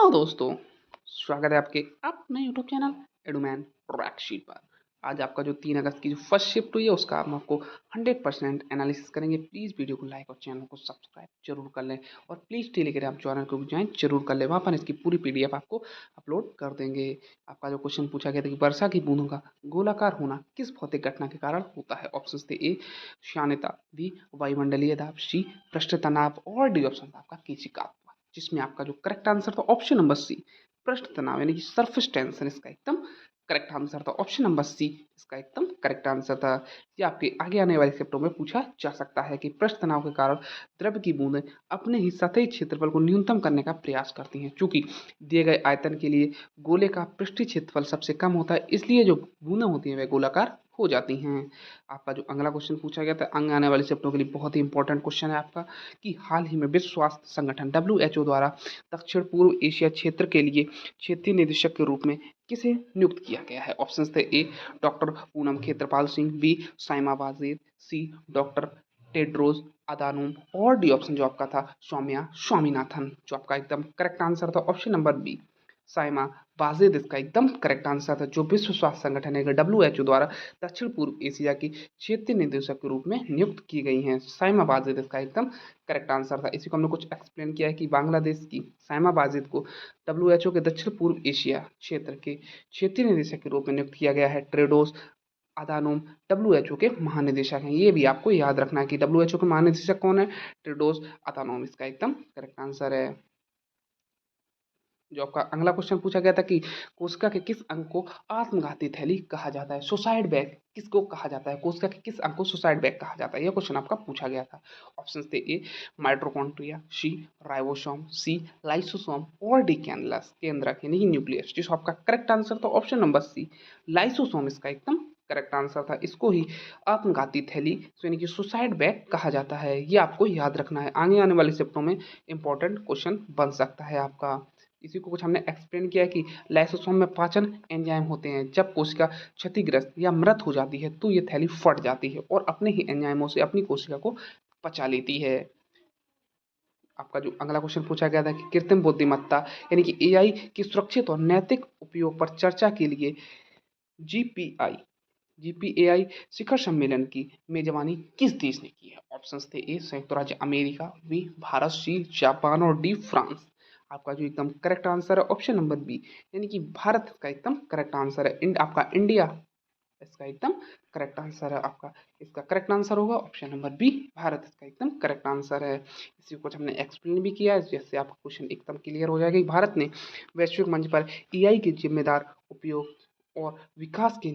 Hello दोस्तों, स्वागत है आपके अपने यूट्यूब चैनल एडुमैन ट्रैक पर। आज आपका जो 3 अगस्त की जो फर्स्ट शिफ्ट हुई है उसका हम आपको 100% एनालिसिस करेंगे। प्लीज़ वीडियो को लाइक और चैनल को सब्सक्राइब जरूर कर लें और प्लीज़ टेलीग्राम चैनल को भी ज्वाइन जरूर कर लें। वहाँ पर इसकी पूरी पीडीएफ आपको अपलोड कर देंगे। आपका जो क्वेश्चन पूछा गया था कि वर्षा की बूंदों का गोलाकार होना किस भौतिक घटना के कारण होता है। ऑप्शन थे ए श्यानता, बी वायुमंडलीय दाब, सी पृष्ठ तनाव और डी ऑप्शन था आपका केशिका, जिसमें आपका जो करेक्ट आंसर था ऑप्शन नंबर सी पृष्ठ तनाव यानी कि सरफेस टेंशन इसका एकदम करेक्ट आंसर था। ऑप्शन नंबर सी इसका एकदम करेक्ट आंसर था। ये आपके आगे आने वाले चैप्टरों में पूछा जा सकता है कि पृष्ठ तनाव के कारण द्रव की बूंदें अपने ही सतही क्षेत्रफल को न्यूनतम करने का प्रयास करती हैं। चूंकि दिए गए आयतन के लिए गोले का पृष्ठीय क्षेत्रफल सबसे कम होता है, इसलिए जो बूंदें होती हैं वे गोलाकार हो जाती हैं। आपका जो अगला क्वेश्चन पूछा गया था आगे आने वाले चैप्टरों के लिए बहुत ही इंपॉर्टेंट क्वेश्चन है आपका कि हाल ही में विश्व स्वास्थ्य संगठन WHO द्वारा दक्षिण पूर्व एशिया क्षेत्र के लिए क्षेत्रीय निदेशक के रूप में किसे नियुक्त किया गया है। ऑप्शन थे ए डॉक्टर पूनम खेत्रपाल सिंह, बी साइमा वाजिद, सी डॉक्टर टेड्रोस अदानोम और डी ऑप्शन जो आपका था सौम्या स्वामीनाथन। जो आपका एकदम करेक्ट आंसर था option number B Saima Wajid इसका एकदम करेक्ट आंसर था, जो विश्व स्वास्थ्य संगठन है WHO द्वारा दक्षिण पूर्व एशिया की क्षेत्रीय निदेशक के रूप में नियुक्त की गई हैं। साइमा वाजिद इसका एकदम करेक्ट आंसर था। इसी को हमने कुछ एक्सप्लेन किया है कि बांग्लादेश की साइमा वाजिद को WHO के दक्षिण पूर्व एशिया क्षेत्र के क्षेत्रीय निदेशक के रूप में नियुक्त किया गया है। ट्रेडोस अदानोम WHO के महानिदेशक हैं। ये भी आपको याद रखना है कि WHO के महानिदेशक कौन है, ट्रेडोस अदानोम इसका एकदम करेक्ट आंसर है। जो आपका अगला क्वेश्चन पूछा गया था कि कोशिका के किस अंग को आत्मघाती थैली कहा जाता है। सुसाइड बैग किसको कहा जाता है, कोशिका के किस अंग को सुसाइड बैग कहा जाता है, यह क्वेश्चन आपका पूछा गया था। ऑप्शन थे ए माइटोकॉन्ड्रिया, सी राइबोसोम, सी लाइसोसोम और डी कैनलस केंद्रक यानी कि न्यूक्लियस। जिसको आपका करेक्ट आंसर था ऑप्शन नंबर सी लाइसोसोम इसका एकदम करेक्ट आंसर था। इसको ही आत्मघाती थैली यानी कि सुसाइड बैग कहा जाता है। ये आपको याद रखना है, आगे आने वाले चैप्टरों में इंपॉर्टेंट क्वेश्चन बन सकता है आपका। इसी को कुछ हमने एक्सप्लेन किया है कि लाइसोसोम में पाचन एंजाइम होते हैं। जब कोशिका क्षतिग्रस्त या मृत हो जाती है तो ये थैली फट जाती है और अपने ही एंजाइमों से अपनी कोशिका को पचा लेती है। आपका जो अगला क्वेश्चन पूछा गया था कि कृत्रिम बुद्धिमत्ता यानी कि एआई की सुरक्षित और नैतिक उपयोग पर चर्चा के लिए जीपीआई जीपीएआई शिखर सम्मेलन की मेजबानी किस देश ने की है। ऑप्शंस थे ए संयुक्त राज्य America, B Bharat, C Japan और डी फ्रांस। आपका जो एकदम करेक्ट आंसर है ऑप्शन नंबर बी यानी कि भारत का एकदम करेक्ट आंसर है। आपका इंडिया इसका एकदम करेक्ट आंसर है। आपका इसका करेक्ट आंसर होगा ऑप्शन नंबर बी भारत इसका एकदम करेक्ट आंसर है। इसी को कुछ हमने एक्सप्लेन भी किया है, जैसे आपका क्वेश्चन एकदम क्लियर हो जाएगा कि भारत ने वैश्विक मंच पर एआई के जिम्मेदार उपयोग और विकास के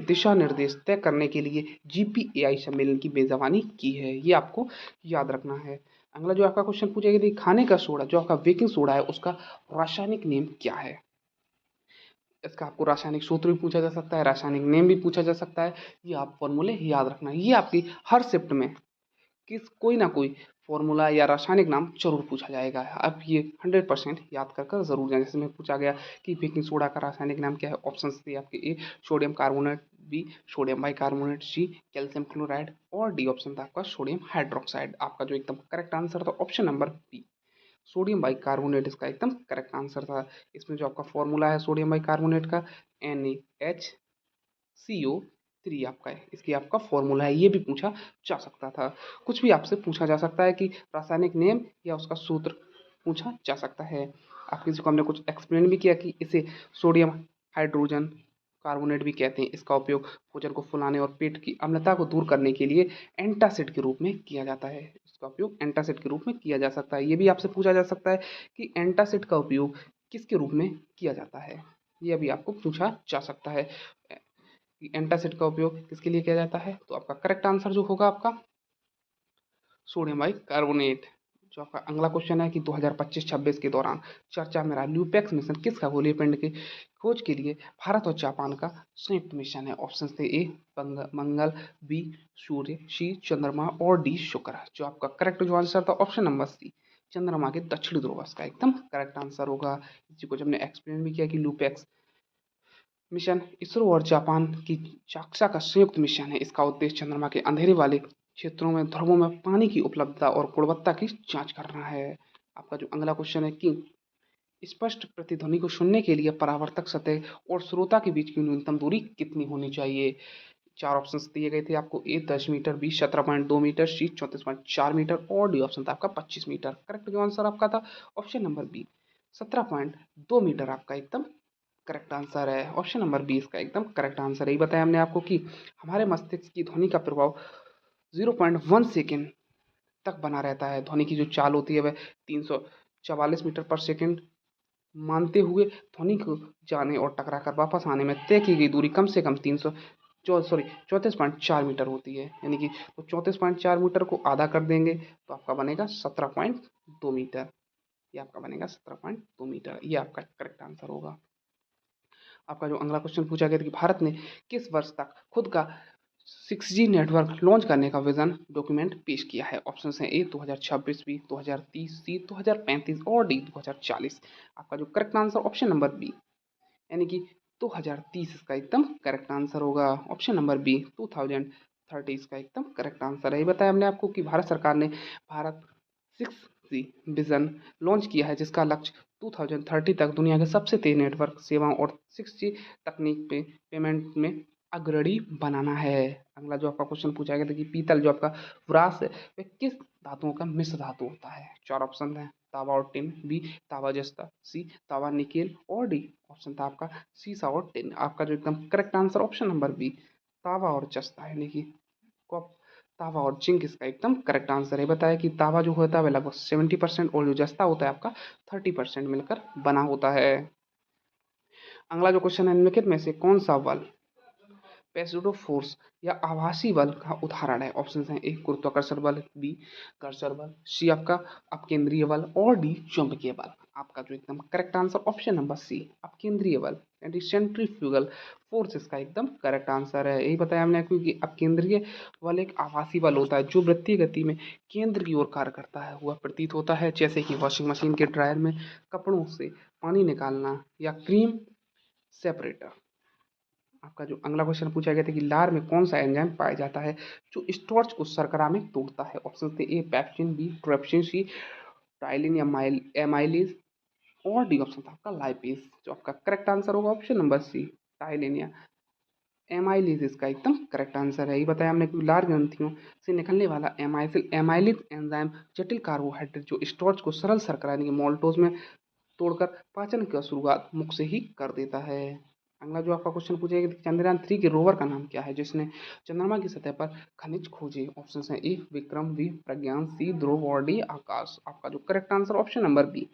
दिशा निर्देश तय करने के लिए जीपीएआई सम्मेलन की मेजबानी की है। ये आपको याद रखना है। अगला जो आपका क्वेश्चन पूछा गया खाने का सोडा जो आपका बेकिंग सोडा है उसका रासायनिक नेम क्या है। इसका आपको रासायनिक सूत्र भी पूछा जा सकता है, रासायनिक नेम भी पूछा जा सकता है। ये आप फॉर्मूले याद रखना है। ये आपकी हर शिफ्ट में किस कोई ना कोई फॉर्मूला या रासायनिक नाम जरूर पूछा जाएगा। अब ये 100% याद कर कर जरूर जाए। जैसे में पूछा गया कि बेकिंग सोडा का रासायनिक नाम क्या है। ऑप्शन थे आपके A sodium carbonate, B sodium bicarbonate, C calcium chloride और डी ऑप्शन था आपका सोडियम हाइड्रोक्साइड। आपका जो एकदम करेक्ट आंसर था option number B sodium bicarbonate इसका एकदम करेक्ट आंसर था। इसमें जो आपका फॉर्मूला है सोडियम बाइकार्बोनेट का NaHCO3 आपका है, इसकी आपका फॉर्मूला है। ये भी पूछा जा सकता था। कुछ भी आपसे पूछा जा सकता है कि रासायनिक नेम या उसका सूत्र पूछा जा सकता है। आपके जिसको हमने कुछ एक्सप्लेन भी किया कि इसे सोडियम हाइड्रोजन कार्बोनेट भी कहते हैं। इसका उपयोग भोजन को फुलाने और पेट की अम्लता को दूर करने के लिए एंटासिड के रूप में किया जाता है। इसका उपयोग एंटासिड के रूप में किया जा सकता है। ये भी आपसे पूछा जा सकता है कि एंटासिड का उपयोग किसके रूप में किया जाता है। ये भी आपको पूछा जा सकता है कि एंटासिड का उपयोग किसके लिए किया जाता है। तो आपका करेक्ट आंसर जो होगा आपका सोडियम बाइकार्बोनेट। जो आपका अगला क्वेश्चन है कि 2025-26 के दौरान चर्चा में रहा ल्यूपेक्स मिशन किस खगोलीय पिंड की खोज के लिए भारत और जापान का संयुक्त मिशन है। ऑप्शन थे ए मंगल, बी सूर्य, सी चंद्रमा और डी शुक्र। जो आपका करेक्ट जो आंसर था ऑप्शन नंबर सी चंद्रमा के दक्षिणी ध्रुव का एकदम करेक्ट आंसर होगा। इसी को जब हमने एक्सप्लेन भी किया कि ल्यूपेक्स मिशन इसरो और जापान की जाक्सा का संयुक्त मिशन है। इसका उद्देश्य चंद्रमा के अंधेरे वाले क्षेत्रों में ध्रुवों में पानी की उपलब्धता और गुणवत्ता की जांच करना है। आपका जो अगला क्वेश्चन है कि स्पष्ट प्रतिध्वनि को सुनने के लिए परावर्तक सतह और श्रोता के बीच की न्यूनतम दूरी कितनी होनी चाहिए? 4 ऑप्शंस दिए गए थे आपको। ए 10 मीटर, बी 17.2 मीटर, सी 34.4 मीटर और डी ऑप्शन था आपका 25 मीटर। करेक्ट जो आंसर आपका था ऑप्शन नंबर बी 17.2 मीटर आपका एकदम करेक्ट आंसर है। ऑप्शन नंबर बी इसका एकदम करेक्ट आंसर है। ये बताया हमने आपको कि हमारे मस्तिष्क की ध्वनि का प्रभाव 0.1 सेकेंड तक बना रहता है। ध्वनि की जो चाल होती है वह 344 मीटर पर सेकेंड मानते हुए ध्वनि को जाने और टकरा कर वापस आने में तय की गई दूरी कम से कम 34.4 मीटर होती है। यानी कि तो 34.4 मीटर को आधा कर देंगे तो आपका बनेगा 17.2 मीटर। ये आपका बनेगा 17.2 मीटर। ये आपका करेक्ट आंसर होगा। आपका जो अगला क्वेश्चन पूछा गया था कि भारत ने किस वर्ष तक खुद का 6G नेटवर्क लॉन्च करने का विजन डॉक्यूमेंट पेश किया है? ऑप्शन है ए 2026, बी 2030, सी 2035 और डी 2040। आपका जो correct answer option number B यानी कि 2030 इसका एकदम करेक्ट आंसर होगा। ऑप्शन नंबर बी 2030 इसका एकदम करेक्ट आंसर है। ये बताया हमने आपको कि भारत सरकार ने भारत 6G विजन लॉन्च किया है जिसका लक्ष्य 2030 तक दुनिया के सबसे तेज नेटवर्क सेवाओं और 6G तकनीक पे पेमेंट में अग्रणी बनाना है। अगला जो आपका क्वेश्चन पूछा गया था कि पीतल जो आपका व्रास है वह किस धातुओं का मिश्र धातु होता है? 4 ऑप्शन है तांबा और टिन, बी तांबा जस्ता, सी तांबा निकेल और डी ऑप्शन था आपका सीसा और टिन। आपका जो एकदम correct answer option number B तांबा और जस्ता यानी कि तांबा और जिंक इसका एकदम करेक्ट आंसर है। बताया कि तांबा जो होता है वह लगभग 70% और जो जस्ता होता है आपका 30% मिलकर बना होता है। अगला जो क्वेश्चन है निम्नलिखित में से कौन सा बल पेसिडो फोर्स या आभासी बल का उदाहरण है? ऑप्शन हैं ए गुरुत्वाकर्षण बल, बी घर्षण बल, सी आपका अपकेंद्रीय बल और डी चुंबकीय बल। आपका जो एकदम correct answer option number C अपकेंद्रीय बल यानी सेंट्रीफ्यूगल फोर्स इसका एकदम करेक्ट आंसर है। यही बताया हमने आपको कि अपकेंद्रीय बल एक आभासी बल होता है जो वृत्तीय गति में केंद्र की ओर कार्य करता है। हुआ प्रतीत होता है जैसे कि वॉशिंग मशीन के ड्रायर में कपड़ों से पानी निकालना या क्रीम सेपरेटर। आपका जो अगला क्वेश्चन पूछा गया था कि लार में कौन सा एंजाइम पाया जाता है जो स्टार्च को शर्करा में तोड़ता है? ऑप्शन थे ए पैक्सिन, बी ट्रिप्सिन, सी टाइलिन या एमाइलेज और डी ऑप्शन था आपका लाइपेज। जो आपका करेक्ट आंसर होगा ऑप्शन नंबर सी टाइलिन या एमाइलेज इसका एकदम करेक्ट आंसर है। ये बताया हमने कि लार ग्रंथियों से निकलने वाला एमाइलेज एंजाइम जटिल कार्बोहाइड्रेट जो स्टार्च को सरल शर्करा यानी कि मोल्टोज में तोड़कर पाचन की शुरुआत मुख से ही कर देता है। अगला जो आपका क्वेश्चन पूछेगा कि चंद्रयान 3 के रोवर का नाम क्या है जिसने चंद्रमा की सतह पर खनिज खोजे? ऑप्शन है ए विक्रम, बी प्रज्ञान, सी ध्रुव और डी आकाश। आपका जो correct answer option number B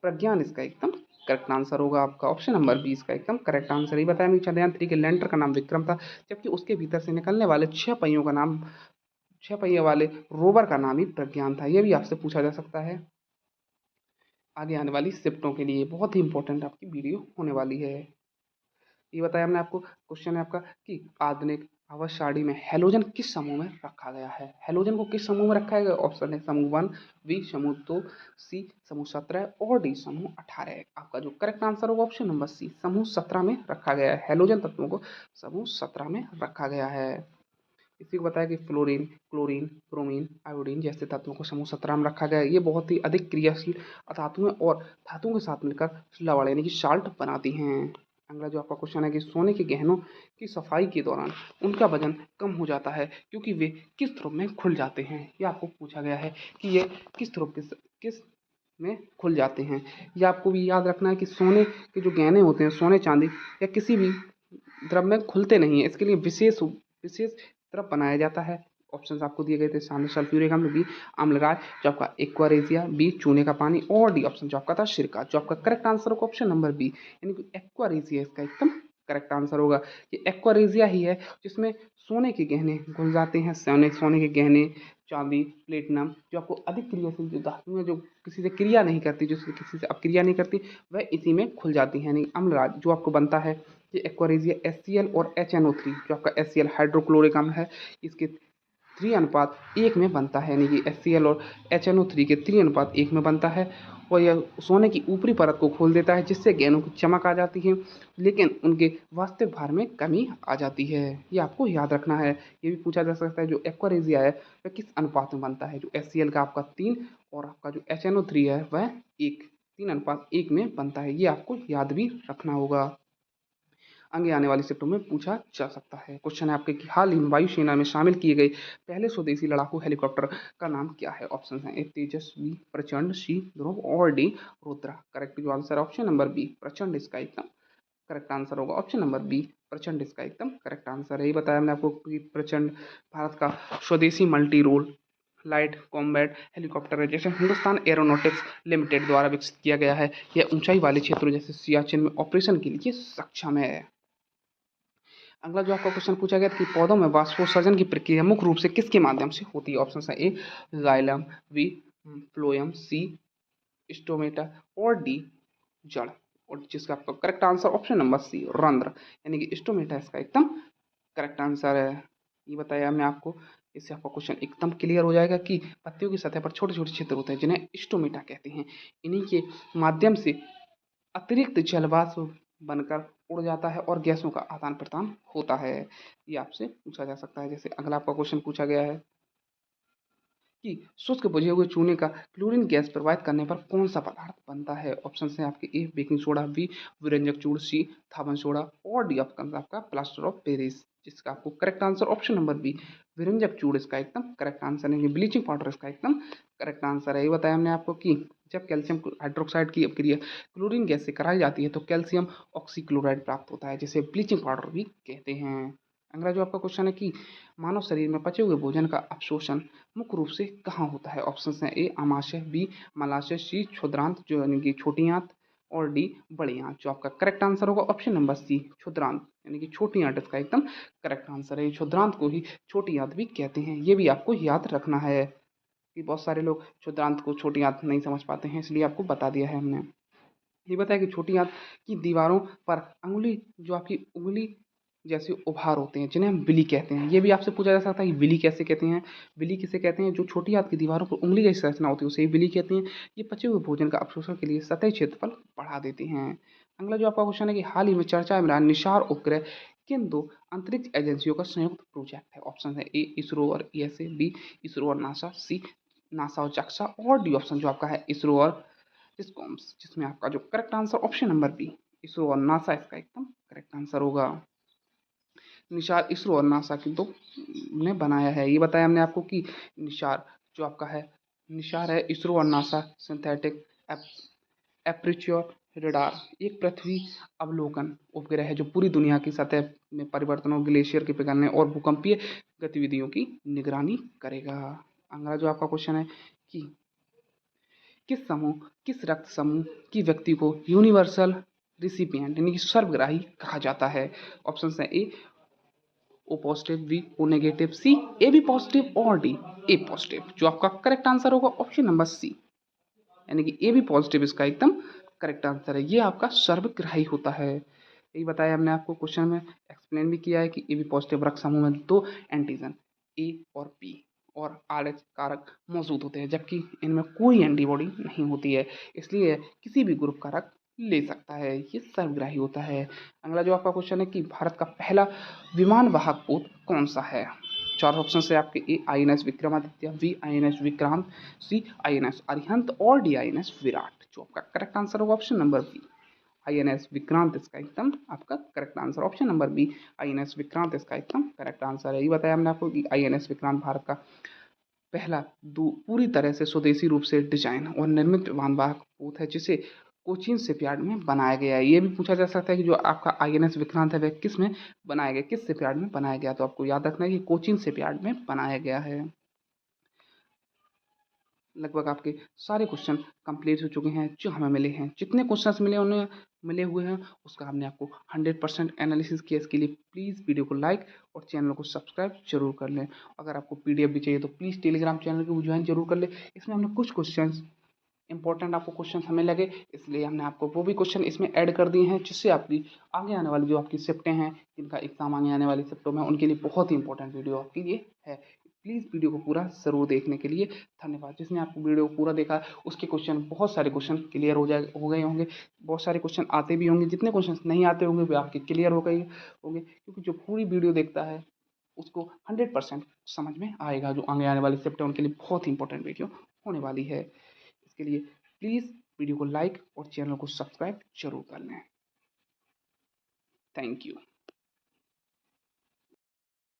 Pragyan इसका एकदम करेक्ट आंसर होगा। आपका ऑप्शन नंबर बी इसका एकदम करेक्ट आंसर। ये बताया कि चंद्रयान 3 के लैंडर का नाम विक्रम था जबकि उसके भीतर से निकलने वाले 6 पहियों का नाम 6 पहिए वाले रोवर का नाम ही प्रज्ञान था। यह भी आपसे पूछा जा सकता है आगे आने वाली शिफ्टों के लिए। बहुत ही इंपॉर्टेंट आपकी वीडियो होने वाली है। ये बताया हमने आपको क्वेश्चन है आपका कि आधुनिक आवास सारणी में हैलोजन किस समूह में रखा गया है? हैलोजन को किस समूह में रखा गया? ऑप्शन है समूह 1, बी समूह 2, सी समूह 17 और डी समूह 18। आपका जो करेक्ट आंसर होगा ऑप्शन नंबर सी समूह 17 में रखा गया है। हैलोजन तत्वों को समूह 17 में रखा गया है। इसी को बताया कि फ्लोरीन, क्लोरीन, ब्रोमीन, आयोडीन जैसे तत्वों को समूह 17 में रखा गया है। ये बहुत ही अधिक क्रियाशील धातुएं और धातुओं के साथ मिलकर लवण यानी कि साल्ट बनाती हैं। अगला जो आपका क्वेश्चन है कि सोने के गहनों की सफाई के दौरान उनका वजन कम हो जाता है क्योंकि वे किस ध्रुव में खुल जाते हैं? ये आपको पूछा गया है कि ये किस ध्रुव किस में खुल जाते हैं। ये आपको भी याद रखना है कि सोने के जो गहने होते हैं सोने चांदी या किसी भी द्रव में खुलते नहीं है। इसके लिए विशेष विशेष द्रव बनाया जाता है। ऑप्शंस आपको दिए गए थे सामने सल्फ्यूरिक अम्ल, बी अम्लराज, जो आपका एक्वारेजिया, बी चूने का पानी और डी ऑप्शन जो आपका था सिरका। जो आपका करेक्ट आंसर होगा ऑप्शन नंबर बी यानी कि एक्वारेजिया इसका एकदम करेक्ट आंसर होगा। ये एक्वारेजिया ही है जिसमें सोने के गहने घुल जाते हैं। सोने के गहने, चांदी, प्लेटिनम जो आपको अधिक क्रियाशील जो धातु है जो किसी से क्रिया नहीं करती, जो किसी से अपक्रिया नहीं करती, वह इसी में खुल जाती है। यानी अम्लराज जो आपको बनता है ये एक्वारेजिया HCl और HNO3 जो आपका HCl हाइड्रोक्लोरिक अम्ल है इसके 3:1 में बनता है। यानी कि HCl और HNO3 के 3:1 में बनता है और यह सोने की ऊपरी परत को खोल देता है जिससे गहनों की चमक आ जाती है लेकिन उनके वास्तविक भार में कमी आ जाती है। ये आपको याद रखना है। ये भी पूछा जा सकता है जो एक्वारेजिया है वह किस अनुपात में बनता है? जो HCl का आपका 3 और आपका जो HNO3 है वह 1 3:1 में बनता है। ये आपको याद भी रखना होगा, आगे आने वाली शिफ्टों में पूछा जा सकता है। क्वेश्चन है आपके कि हाल ही में वायुसेना में शामिल किए गए पहले स्वदेशी लड़ाकू हेलीकॉप्टर का नाम क्या है। ऑप्शन है ए तेजस, बी प्रचंड, सी ध्रुव और डी रुद्रा। करेक्ट जो आंसर ऑप्शन नंबर बी प्रचंड इसका एकदम करेक्ट आंसर होगा। ऑप्शन नंबर बी प्रचंड इसका एकदम करेक्ट आंसर है। ये बताया हमने आपको कि प्रचंड भारत का स्वदेशी multi role light combat helicopter है, जैसे हिंदुस्तान एरोनॉटिक्स लिमिटेड द्वारा विकसित किया गया है। यह ऊंचाई वाले क्षेत्रों जैसे सियाचिन में ऑपरेशन के लिए सक्षम है। अगला जो आपका क्वेश्चन पूछा गया था कि पौधों में वाष्पोत्सर्जन की प्रक्रिया मुख्य रूप से किसके माध्यम से होती है। ऑप्शन है A xylem, B phloem, C stomata और डी जड़। और जिसका आपका correct answer option number C रंध्र, यानी कि स्टोमेटा इसका एकदम करेक्ट आंसर है। ये बताया हमने आपको, इससे आपका क्वेश्चन एकदम क्लियर हो जाएगा कि पत्तियों की सतह पर छोटे छोटे छिद्र होते हैं जिन्हें स्टोमेटा कहते हैं। इन्हीं के माध्यम से अतिरिक्त जल वाष्प बनकर उड़ जाता है और गैसों का आदान प्रदान होता है। ये आपसे पूछा जा सकता है। जैसे अगला आपका क्वेश्चन पूछा गया है कि शुष्क बुझे हुए चूने का क्लोरीन गैस प्रवाहित करने पर कौन सा पदार्थ बनता है। ऑप्शन है आपके ए बेकिंग सोडा, बी विरंजक चूर्ण, सी थावन सोडा और डी ऑप्शन आपका प्लास्टर ऑफ पेरिस। जिसका आपको correct answer option number B विरंजक चूर्ण इसका एकदम करेक्ट आंसर है। ब्लीचिंग पाउडर इसका एकदम करेक्ट आंसर है। ये बताया हमने आपको कि जब कैल्शियम हाइड्रोक्साइड की अपक्रिया क्लोरीन गैस से कराई जाती है तो कैल्शियम ऑक्सीक्लोराइड प्राप्त होता है, जिसे ब्लीचिंग पाउडर भी कहते हैं। अगला जो आपका क्वेश्चन है कि मानव शरीर में पचे हुए भोजन का अवशोषण मुख्य रूप से कहाँ होता है। ऑप्शन है ए आमाशय, बी मलाशय, सी क्षुद्रांत जो यानी कि छोटी आंत और डी बड़ी आंत। जो आपका करेक्ट आंसर होगा ऑप्शन नंबर सी क्षुद्रांत, यानी कि छोटी आंत इसका एकदम करेक्ट आंसर है। क्षुद्रांत को ही छोटी आंत भी कहते हैं, ये भी आपको याद रखना है कि बहुत सारे लोग क्षुद्रांत को छोटी आंत नहीं समझ पाते हैं, इसलिए आपको बता दिया है हमने। ये बताया कि छोटी आंत की दीवारों पर अंगुली जो आपकी उंगली जैसे उभार होते हैं जिन्हें हम विली कहते हैं। ये भी आपसे पूछा जा सकता है कि विली कैसे कहते हैं। विली किसे कहते हैं, जो छोटी आंत की दीवारों पर उंगली जैसी रचना होती है उसे विली कहते हैं। ये पचे हुए भोजन का अवशोषण के लिए सतही क्षेत्रफल बढ़ा देती हैं। अगला जो आपका क्वेश्चन है कि हाल ही में चर्चा में रहा निशार उपग्रह किन दो अंतरिक्ष एजेंसियों का संयुक्त प्रोजेक्ट है। ऑप्शन है ए इसरो और ईएसए, बी इसरो और नासा, सी नासा और जाक्सा और डी ऑप्शन जो आपका है इसरो और डिस्कॉम्स। जिसमें आपका जो correct answer option number B ISRO और नासा इसका एकदम करेक्ट आंसर होगा। निशार इसरो और नासा की दो ने बनाया है। ये बताया हमने आपको कि निशार जो आपका है निशार है इसरो और नासा सिंथेटिक एपर्च्योर रेडार एक पृथ्वी अवलोकन उपग्रह है जो पूरी दुनिया की सतह में परिवर्तनों, ग्लेशियर के पिघलने और भूकंपीय गतिविधियों की निगरानी करेगा। अगला जो आपका क्वेश्चन है कि किस रक्त समूह की व्यक्ति को यूनिवर्सल रिसिपिएंट यानी कि सर्वग्राही कहा जाता है। ऑप्शन है A O positive, B O negative, C A B positive और डी ए पॉजिटिव। जो आपका करेक्ट आंसर होगा ऑप्शन नंबर सी, यानी कि ए बी पॉजिटिव इसका एकदम करेक्ट आंसर है। ये आपका सर्वग्राही होता है। यही बताया हमने आपको क्वेश्चन में एक्सप्लेन भी किया है कि ए बी पॉजिटिव रक्त समूह में दो एंटीजन ए और बी और आर एच कारक मौजूद होते हैं, जबकि इनमें कोई एंटीबॉडी नहीं होती है, इसलिए किसी भी ग्रुप का रक्त ले सकता है। ये सर्वग्राही होता है। अगला जो आपका क्वेश्चन है कि भारत का पहला विमान वाहक पोत कौन सा है। चार ऑप्शन है आपके A INS Vikramaditya, B INS Vikrant, C INS Arihant और डी INS विराट। जो आपका करेक्ट आंसर होगा option number B INS Vikrant इसका एकदम आपका correct answer. Option number B INS Vikrant इसका एकदम करेक्ट आंसर है। ये बताया हमने आपको कि INS विक्रांत भारत का पहला पूरी तरह से स्वदेशी रूप से डिजाइन और निर्मित विमानवाहक पोत है, जिसे कोचीन शिपयार्ड में बनाया गया है। ये भी पूछा जा सकता है कि जो आपका INS विक्रांत है वह किस में बनाया गया, किस शिपयार्ड में बनाया गया। तो आपको याद रखना है कि कोचीन शिपयार्ड में बनाया गया है। लगभग आपके सारे क्वेश्चन कंप्लीट हो चुके हैं जो हमें मिले हैं। जितने क्वेश्चंस मिले हुए हैं उसका हमने आपको 100% एनालिसिस किया। इसके लिए प्लीज़ वीडियो को लाइक और चैनल को सब्सक्राइब जरूर कर लें। अगर आपको PDF भी चाहिए तो प्लीज़ टेलीग्राम चैनल को ज्वाइन जरूर कर लें। इसमें हमने कुछ क्वेश्चन इंपॉर्टेंट आपको क्वेश्चन हमें लगे, इसलिए हमने आपको वो भी क्वेश्चन इसमें ऐड कर दिए हैं, जिससे आपकी आगे आने वाली जो आपकी शिफ्टें हैं, जिनका एग्जाम आगे आने वाली शिफ्टों में, उनके लिए बहुत ही इंपॉर्टेंट वीडियो आपके लिए है। प्लीज़ वीडियो को पूरा ज़रूर देखने के लिए धन्यवाद। जिसने आपको वीडियो को पूरा देखा उसके क्वेश्चन बहुत सारे क्वेश्चन क्लियर हो गए होंगे, बहुत सारे क्वेश्चन आते भी होंगे, जितने क्वेश्चन नहीं आते होंगे वे आपके क्लियर हो गए होंगे, क्योंकि जो पूरी वीडियो देखता है उसको 100% समझ में आएगा। जो आगे आने वाली शिफ्ट है उनके लिए बहुत ही इंपॉर्टेंट वीडियो होने वाली है। इसके लिए प्लीज़ वीडियो को लाइक और चैनल को सब्सक्राइब जरूर कर लें। Thank you.